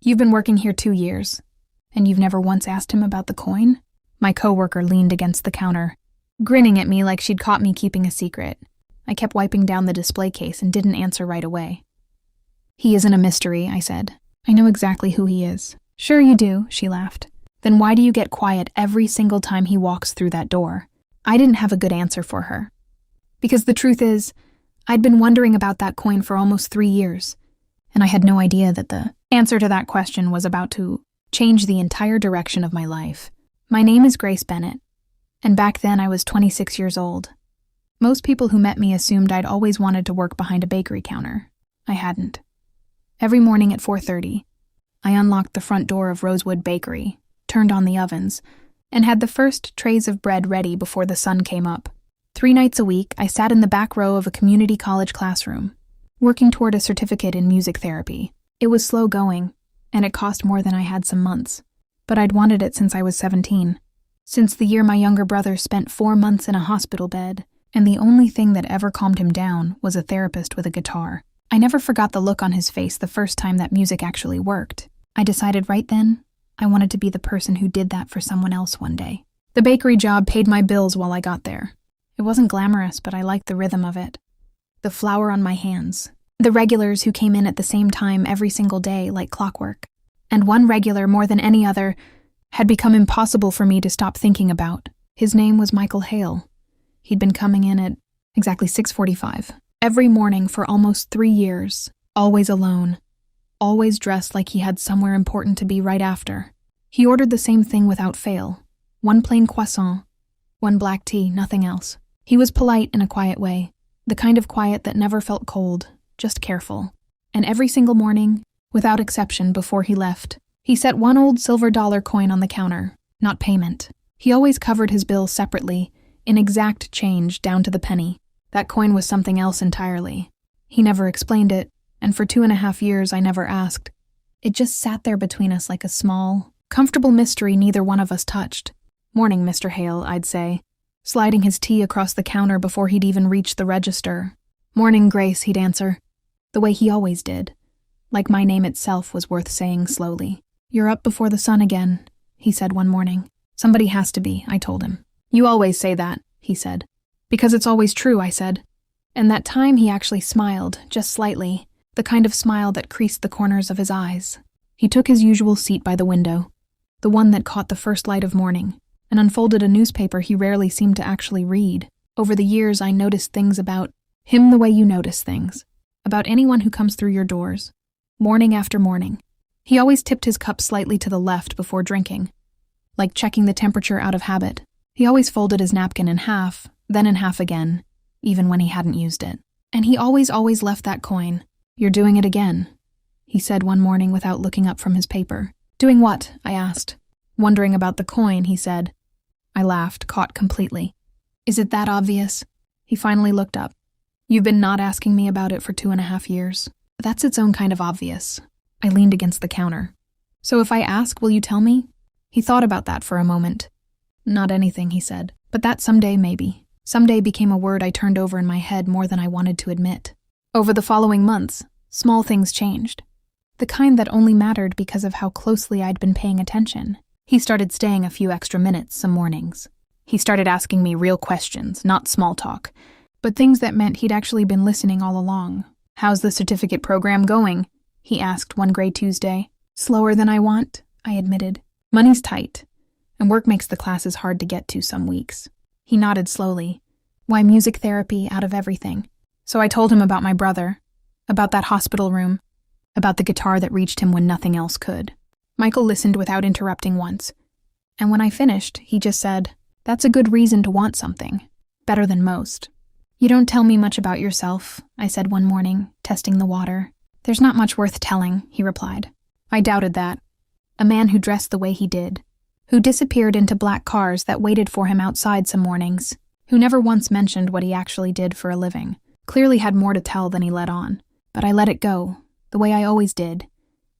You've been working here 2 years, and you've never once asked him about the coin? My coworker leaned against the counter, grinning at me like she'd caught me keeping a secret. I kept wiping down the display case and didn't answer right away. He isn't a mystery, I said. I know exactly who he is. Sure you do, she laughed. Then why do you get quiet every single time he walks through that door? I didn't have a good answer for her. Because the truth is, I'd been wondering about that coin for almost 3 years, and I had no idea that the answer to that question was about to change the entire direction of my life. My name is Grace Bennett, and back then I was 26 years old. Most people who met me assumed I'd always wanted to work behind a bakery counter. I hadn't. Every morning at 4:30, I unlocked the front door of Rosewood Bakery, turned on the ovens, and had the first trays of bread ready before the sun came up. 3 nights a week, I sat in the back row of a community college classroom, working toward a certificate in music therapy. It was slow going, and it cost more than I had some months, but I'd wanted it since I was 17. Since the year my younger brother spent 4 months in a hospital bed, and the only thing that ever calmed him down was a therapist with a guitar. I never forgot the look on his face the first time that music actually worked. I decided right then I wanted to be the person who did that for someone else one day. The bakery job paid my bills while I got there. It wasn't glamorous, but I liked the rhythm of it. The flour on my hands. The regulars who came in at the same time every single day like clockwork. And one regular, more than any other, had become impossible for me to stop thinking about. His name was Michael Hale. He'd been coming in at exactly 6:45. Every morning for almost 3 years, always alone, always dressed like he had somewhere important to be right after. He ordered the same thing without fail. 1 plain croissant, 1 black tea, nothing else. He was polite in a quiet way, the kind of quiet that never felt cold, just careful. And every single morning, without exception before he left, he set 1 old silver dollar coin on the counter, not payment. He always covered his bills separately, in exact change down to the penny. That coin was something else entirely. He never explained it, and for 2.5 years I never asked. It just sat there between us like a small, comfortable mystery neither one of us touched. "Morning, Mr. Hale," I'd say, sliding his tea across the counter before he'd even reached the register. "Morning, Grace," he'd answer, the way he always did, like my name itself was worth saying slowly. "You're up before the sun again," he said one morning. "Somebody has to be," I told him. "You always say that," he said. "Because it's always true," I said. And that time he actually smiled, just slightly, the kind of smile that creased the corners of his eyes. He took his usual seat by the window, the one that caught the first light of morning, and unfolded a newspaper he rarely seemed to actually read. Over the years, I noticed things about him the way you notice things, about anyone who comes through your doors, morning after morning. He always tipped his cup slightly to the left before drinking, like checking the temperature out of habit. He always folded his napkin in half, then in half again, even when he hadn't used it. And he always left that coin. "You're doing it again," he said one morning without looking up from his paper. "Doing what?" I asked. "Wondering about the coin," he said. I laughed, caught completely. "Is it that obvious?" He finally looked up. "You've been not asking me about it for 2.5 years. That's its own kind of obvious." I leaned against the counter. "So if I ask, will you tell me?" He thought about that for a moment. "Not anything," he said. "But that someday, maybe." Someday became a word I turned over in my head more than I wanted to admit. Over the following months, small things changed. The kind that only mattered because of how closely I'd been paying attention. He started staying a few extra minutes some mornings. He started asking me real questions, not small talk, but things that meant he'd actually been listening all along. "How's the certificate program going?" he asked one gray Tuesday. "Slower than I want," I admitted. "Money's tight, and work makes the classes hard to get to some weeks." He nodded slowly. "Why music therapy out of everything?" So I told him about my brother, about that hospital room, about the guitar that reached him when nothing else could. Michael listened without interrupting once, and when I finished, he just said, "That's a good reason to want something. Better than most." "You don't tell me much about yourself," I said one morning, testing the water. "There's not much worth telling," he replied. I doubted that. A man who dressed the way he did, who disappeared into black cars that waited for him outside some mornings, who never once mentioned what he actually did for a living, clearly had more to tell than he let on. But I let it go, the way I always did,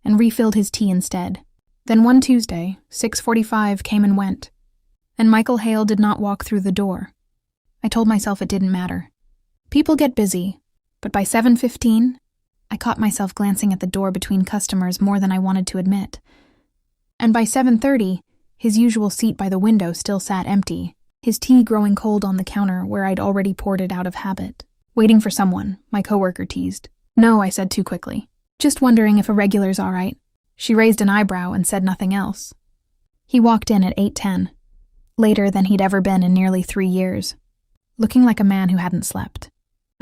and refilled his tea instead. Then one Tuesday, 6:45 came and went, and Michael Hale did not walk through the door. I told myself it didn't matter. People get busy, but by 7:15, I caught myself glancing at the door between customers more than I wanted to admit. And by 7:30, his usual seat by the window still sat empty, his tea growing cold on the counter where I'd already poured it out of habit. "Waiting for someone," my coworker teased. "No," I said too quickly. "Just wondering if a regular's all right." She raised an eyebrow and said nothing else. He walked in at 8:10, later than he'd ever been in nearly 3 years, looking like a man who hadn't slept.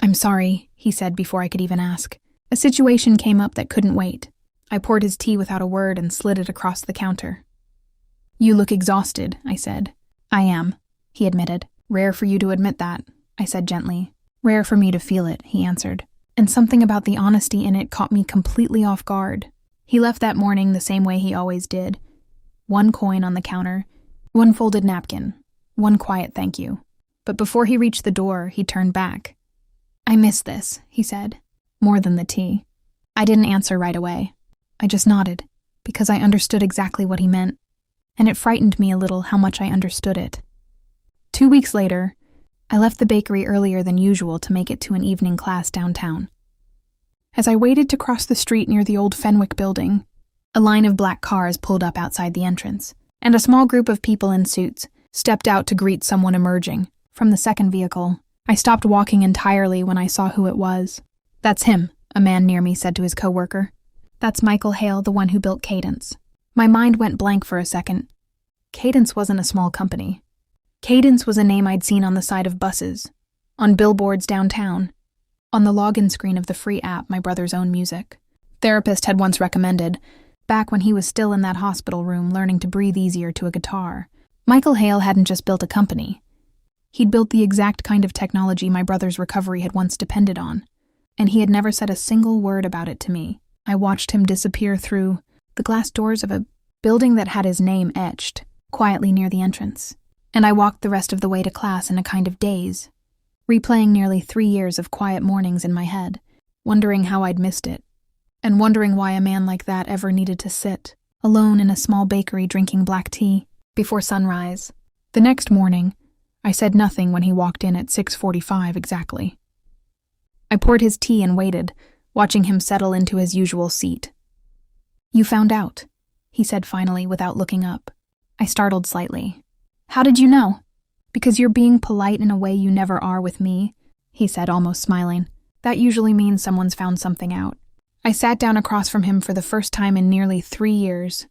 "I'm sorry," he said before I could even ask. "A situation came up that couldn't wait." I poured his tea without a word and slid it across the counter. "You look exhausted," I said. "I am," he admitted. "Rare for you to admit that," I said gently. "Rare for me to feel it," he answered. And something about the honesty in it caught me completely off guard. He left that morning the same way he always did. 1 coin on the counter, 1 folded napkin, 1 quiet thank you. But before he reached the door, he turned back. "I miss this," he said, "more than the tea." I didn't answer right away. I just nodded, because I understood exactly what he meant, and it frightened me a little how much I understood it. 2 weeks later, I left the bakery earlier than usual to make it to an evening class downtown. As I waited to cross the street near the old Fenwick building, a line of black cars pulled up outside the entrance, and a small group of people in suits stepped out to greet someone emerging from the second vehicle. I stopped walking entirely when I saw who it was. "That's him," a man near me said to his coworker. "That's Michael Hale, the one who built Cadence." My mind went blank for a second. Cadence wasn't a small company. Cadence was a name I'd seen on the side of buses, on billboards downtown, on the login screen of the free app My Brother's Own Music. Therapist had once recommended, back when he was still in that hospital room learning to breathe easier to a guitar. Michael Hale hadn't just built a company. He'd built the exact kind of technology my brother's recovery had once depended on, and he had never said a single word about it to me. I watched him disappear through the glass doors of a building that had his name etched, quietly near the entrance, and I walked the rest of the way to class in a kind of daze, replaying nearly 3 years of quiet mornings in my head, wondering how I'd missed it, and wondering why a man like that ever needed to sit, alone in a small bakery drinking black tea, before sunrise. The next morning, I said nothing when he walked in at 6:45 exactly. I poured his tea and waited, watching him settle into his usual seat. "You found out," he said finally without looking up. I startled slightly. "How did you know?" "Because you're being polite in a way you never are with me," he said, almost smiling. "That usually means someone's found something out." I sat down across from him for the first time in nearly 3 years,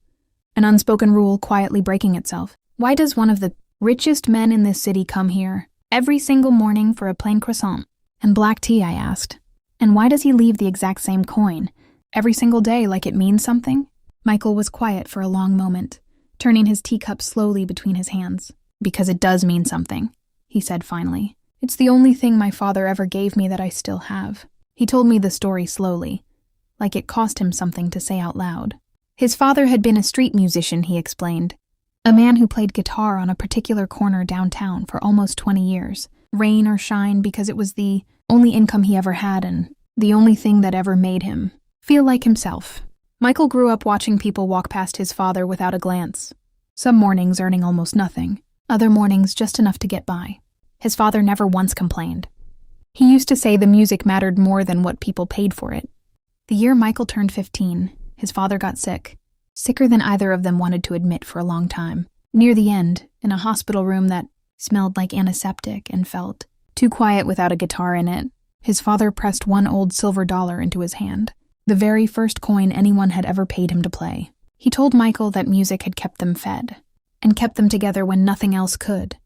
an unspoken rule quietly breaking itself. Why does one of the richest men in this city come here every single morning for a plain croissant and black tea, I asked. And why does he leave the exact same coin every single day like it means something? Michael was quiet for a long moment, turning his teacup slowly between his hands. "Because it does mean something," he said finally. "It's the only thing my father ever gave me that I still have." He told me the story slowly, like it cost him something to say out loud. His father had been a street musician, he explained. A man who played guitar on a particular corner downtown for almost 20 years, rain or shine, because it was the only income he ever had and the only thing that ever made him feel like himself. Michael grew up watching people walk past his father without a glance, some mornings earning almost nothing, other mornings just enough to get by. His father never once complained. He used to say the music mattered more than what people paid for it. The year Michael turned 15, his father got sick, sicker than either of them wanted to admit for a long time. Near the end, in a hospital room that smelled like antiseptic and felt too quiet without a guitar in it, his father pressed one old silver dollar into his hand, the very first coin anyone had ever paid him to play. He told Michael that music had kept them fed, and kept them together when nothing else could.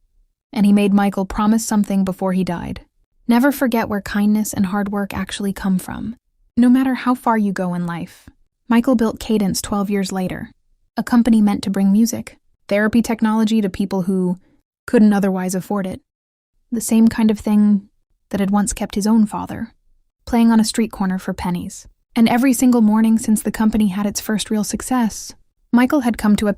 And he made Michael promise something before he died. Never forget where kindness and hard work actually come from, no matter how far you go in life. Michael built Cadence 12 years later, a company meant to bring music, therapy technology to people who couldn't otherwise afford it. The same kind of thing that had once kept his own father, playing on a street corner for pennies. And every single morning since the company had its first real success, Michael had come to a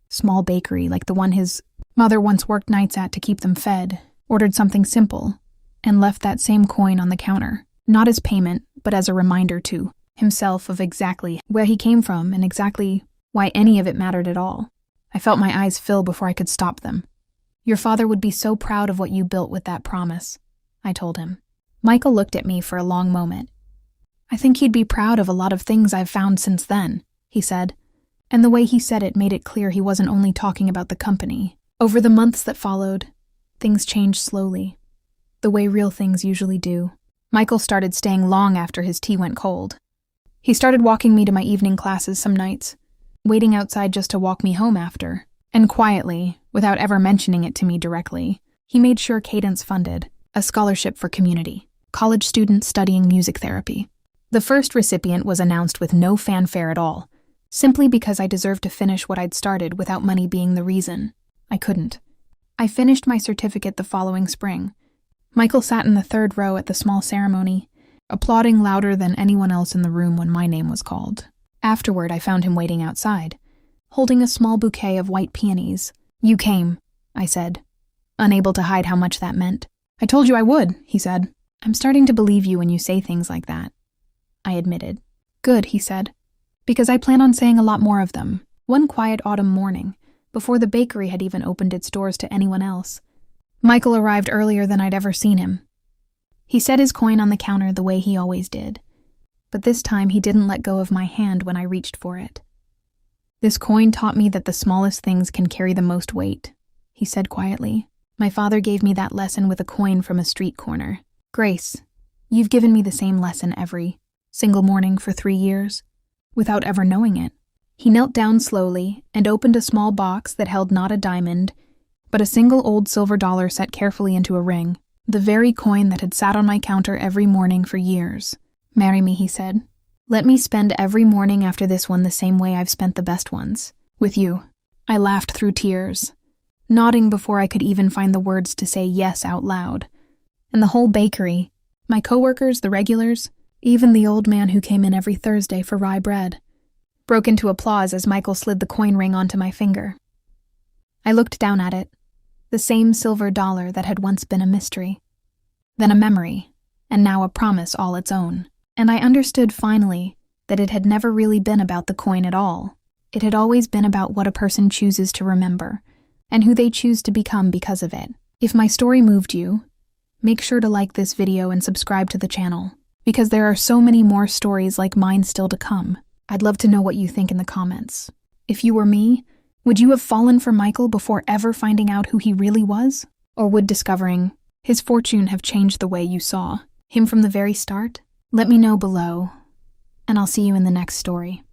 small bakery like the one his mother once worked nights at to keep them fed, ordered something simple, and left that same coin on the counter, not as payment, but as a reminder to himself of exactly where he came from and exactly why any of it mattered at all. I felt my eyes fill before I could stop them. "Your father would be so proud of what you built with that promise," I told him. Michael looked at me for a long moment. I think he'd be proud of a lot of things I've found since then, he said. And the way he said it made it clear he wasn't only talking about the company. Over the months that followed, things changed slowly, the way real things usually do. Michael started staying long after his tea went cold. He started walking me to my evening classes some nights, waiting outside just to walk me home after. And quietly, without ever mentioning it to me directly, he made sure Cadence funded a scholarship for community, college students studying music therapy. The first recipient was announced with no fanfare at all, simply because I deserved to finish what I'd started without money being the reason. I couldn't. I finished my certificate the following spring. Michael sat in the third row at the small ceremony, applauding louder than anyone else in the room when my name was called. Afterward, I found him waiting outside, holding a small bouquet of white peonies. "You came," I said, unable to hide how much that meant. "I told you I would," he said. "I'm starting to believe you when you say things like that," I admitted. "Good," he said, "because I plan on saying a lot more of them." One quiet autumn morning, before the bakery had even opened its doors to anyone else, Michael arrived earlier than I'd ever seen him. He set his coin on the counter the way he always did, but this time he didn't let go of my hand when I reached for it. "This coin taught me that the smallest things can carry the most weight," he said quietly. "My father gave me that lesson with a coin from a street corner. Grace, you've given me the same lesson every single morning for 3 years, without ever knowing it." He knelt down slowly and opened a small box that held not a diamond, but a single old silver dollar set carefully into a ring, the very coin that had sat on my counter every morning for years. "Marry me," he said. "Let me spend every morning after this one the same way I've spent the best ones, with you." I laughed through tears, nodding before I could even find the words to say yes out loud. And the whole bakery, my coworkers, the regulars, even the old man who came in every Thursday for rye bread, broke into applause as Michael slid the coin ring onto my finger. I looked down at it, the same silver dollar that had once been a mystery, then a memory, and now a promise all its own. And I understood finally that it had never really been about the coin at all. It had always been about what a person chooses to remember, and who they choose to become because of it. If my story moved you, make sure to like this video and subscribe to the channel, because there are so many more stories like mine still to come. I'd love to know what you think in the comments. If you were me, would you have fallen for Michael before ever finding out who he really was? Or would discovering his fortune have changed the way you saw him from the very start? Let me know below, and I'll see you in the next story.